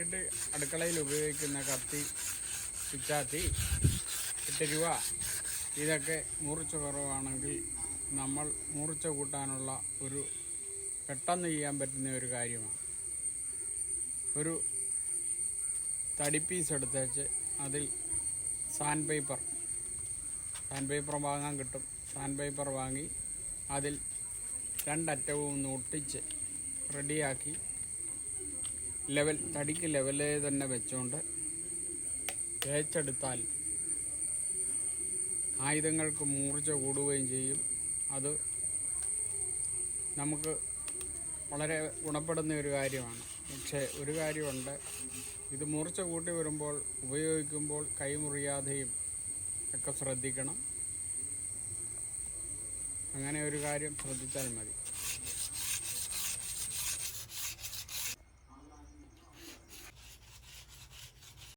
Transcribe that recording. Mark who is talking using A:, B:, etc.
A: വീട് അടുക്കളയിൽ ഉപയോഗിക്കുന്ന കത്തി, പിച്ചാത്തി, ഇട്ടുരുവ ഇതൊക്കെ മൂർച്ച കുറവാണെങ്കിൽ നമ്മൾ മൂർച്ച കൂട്ടാനുള്ള ഒരു പെട്ടെന്ന് ചെയ്യാൻ പറ്റുന്ന ഒരു കാര്യമാണ്. ഒരു തടി പീസ് എടുത്തേച്ച് അതിൽ സാൻഡ് പേപ്പർ വാങ്ങാൻ കിട്ടും. സാൻഡ് പേപ്പർ വാങ്ങി അതിൽ രണ്ടറ്റവും ഒന്ന് ഒട്ടിച്ച് റെഡിയാക്കി തടിക്ക് ലെവലേ തന്നെ വെച്ചുകൊണ്ട് തേച്ചെടുത്താൽ ആയുധങ്ങൾക്ക് മൂർച്ച കൂടുകയും ചെയ്യും. അത് നമുക്ക് വളരെ ഗുണപ്പെടുന്ന ഒരു കാര്യമാണ്. പക്ഷേ ഒരു കാര്യമുണ്ട്, ഇത് മൂർച്ച കൂട്ടി വരുമ്പോൾ ഉപയോഗിക്കുമ്പോൾ കൈമുറിയാതെയും ഒക്കെ ശ്രദ്ധിക്കണം. അങ്ങനെ ഒരു കാര്യം ശ്രദ്ധിച്ചാൽ മതി.